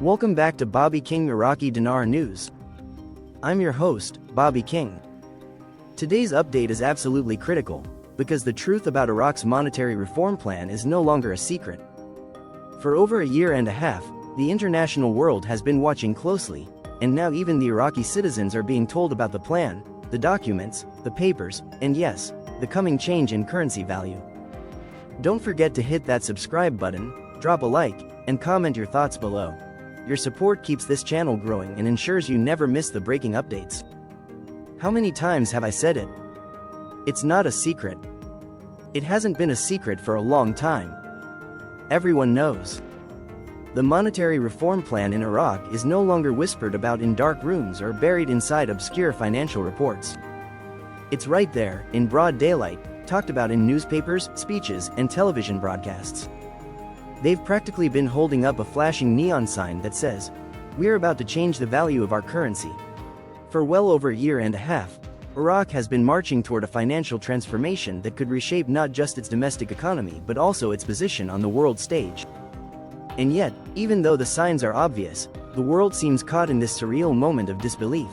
Welcome back to Bobby King Iraqi Dinar News. I'm your host, Bobby King. Today's update is absolutely critical, because the truth about Iraq's monetary reform plan is no longer a secret. For over a year and a half, the international world has been watching closely, and now even the Iraqi citizens are being told about the plan, the documents, the papers, and yes, the coming change in currency value. Don't forget to hit that subscribe button, drop a like, and comment your thoughts below. Your support keeps this channel growing and ensures you never miss the breaking updates. How many times have I said it? It's not a secret. It hasn't been a secret for a long time. Everyone knows. The monetary reform plan in Iraq is no longer whispered about in dark rooms or buried inside obscure financial reports. It's right there, in broad daylight, talked about in newspapers, speeches, and television broadcasts. They've practically been holding up a flashing neon sign that says, "We're about to change the value of our currency." For well over a year and a half, Iraq has been marching toward a financial transformation that could reshape not just its domestic economy but also its position on the world stage. And yet, even though the signs are obvious, the world seems caught in this surreal moment of disbelief.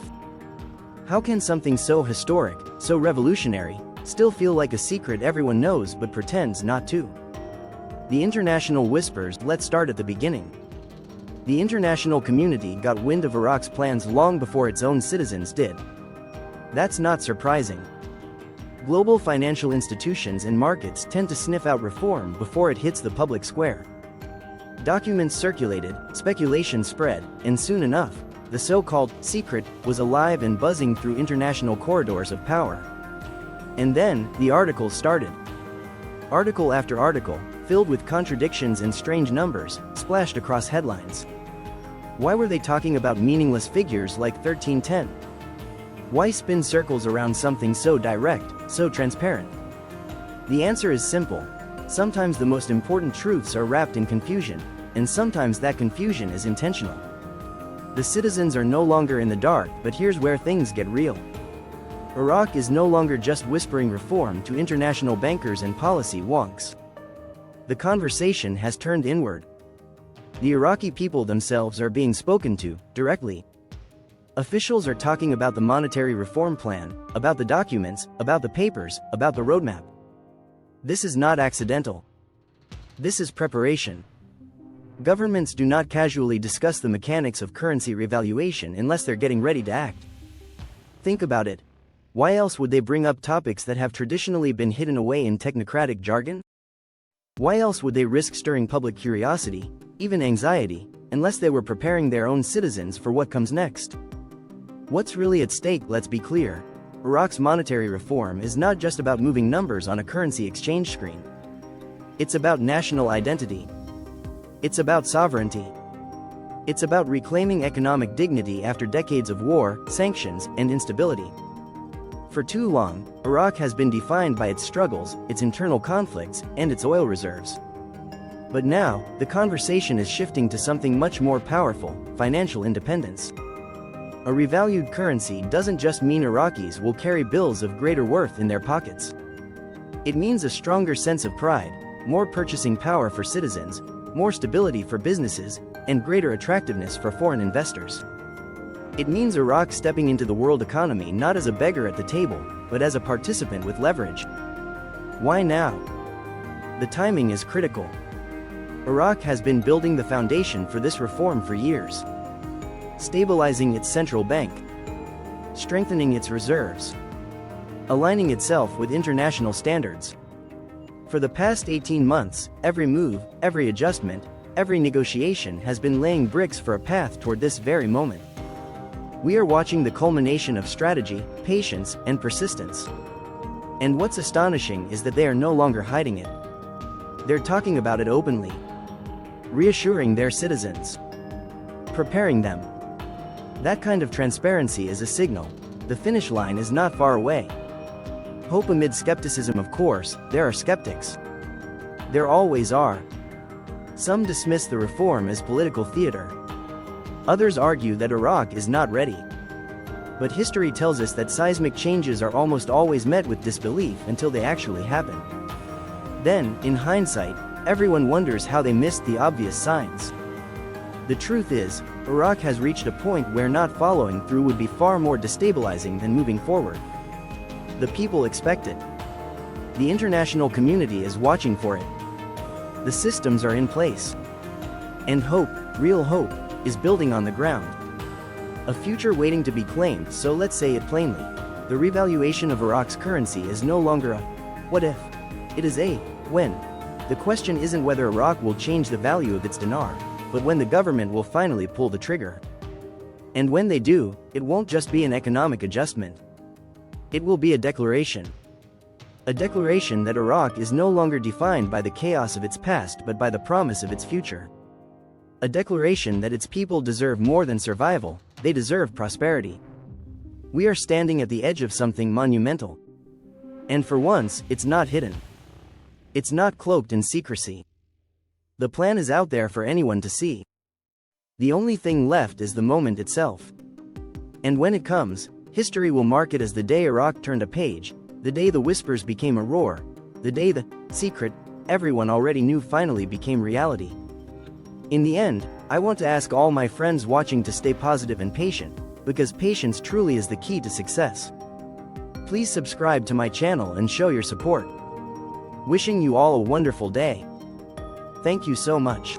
How can something so historic, so revolutionary, still feel like a secret everyone knows but pretends not to? The international whispers. Let's start at the beginning. The international community got wind of Iraq's plans long before its own citizens did. That's not surprising. Global financial institutions and markets tend to sniff out reform before it hits the public square. Documents circulated, speculation spread, and soon enough, the so-called secret was alive and buzzing through international corridors of power. And then, the articles started. Article after article, filled with contradictions and strange numbers, splashed across headlines. Why were they talking about meaningless figures like 1310? Why spin circles around something so direct, so transparent? The answer is simple. Sometimes the most important truths are wrapped in confusion, and sometimes that confusion is intentional. The citizens are no longer in the dark, but here's where things get real. Iraq is no longer just whispering reform to international bankers and policy wonks. The conversation has turned inward. The Iraqi people themselves are being spoken to, directly. Officials are talking about the monetary reform plan, about the documents, about the papers, about the roadmap. This is not accidental. This is preparation. Governments do not casually discuss the mechanics of currency revaluation unless they're getting ready to act. Think about it. Why else would they bring up topics that have traditionally been hidden away in technocratic jargon? Why else would they risk stirring public curiosity, even anxiety, unless they were preparing their own citizens for what comes next? What's really at stake? Let's be clear. Iraq's monetary reform is not just about moving numbers on a currency exchange screen. It's about national identity. It's about sovereignty. It's about reclaiming economic dignity after decades of war, sanctions, and instability. For too long, Iraq has been defined by its struggles, its internal conflicts, and its oil reserves. But now, the conversation is shifting to something much more powerful: financial independence. A revalued currency doesn't just mean Iraqis will carry bills of greater worth in their pockets. It means a stronger sense of pride, more purchasing power for citizens, more stability for businesses, and greater attractiveness for foreign investors. It means Iraq stepping into the world economy not as a beggar at the table, but as a participant with leverage. Why now? The timing is critical. Iraq has been building the foundation for this reform for years. Stabilizing its central bank, strengthening its reserves, aligning itself with international standards. For the past 18 months, every move, every adjustment, every negotiation has been laying bricks for a path toward this very moment. We are watching the culmination of strategy, patience, and persistence. And what's astonishing is that they are no longer hiding it. They're talking about it openly, reassuring their citizens, preparing them. That kind of transparency is a signal. The finish line is not far away. Hope amid skepticism. Of course, there are skeptics. There always are. Some dismiss the reform as political theater. Others argue that Iraq is not ready. But history tells us that seismic changes are almost always met with disbelief until they actually happen. Then, in hindsight, everyone wonders how they missed the obvious signs. The truth is, Iraq has reached a point where not following through would be far more destabilizing than moving forward. The people expect it. The international community is watching for it. The systems are in place. And hope, real hope, is building on the ground. A future waiting to be claimed, so let's say it plainly. The revaluation of Iraq's currency is no longer a what if. It is a when. The question isn't whether Iraq will change the value of its dinar, but when the government will finally pull the trigger. And when they do, it won't just be an economic adjustment. It will be a declaration. A declaration that Iraq is no longer defined by the chaos of its past but by the promise of its future. A declaration that its people deserve more than survival, they deserve prosperity. We are standing at the edge of something monumental. And for once, it's not hidden. It's not cloaked in secrecy. The plan is out there for anyone to see. The only thing left is the moment itself. And when it comes, history will mark it as the day Iraq turned a page, the day the whispers became a roar, the day the secret everyone already knew finally became reality. In the end, I want to ask all my friends watching to stay positive and patient, because patience truly is the key to success. Please subscribe to my channel and show your support. Wishing you all a wonderful day. Thank you so much.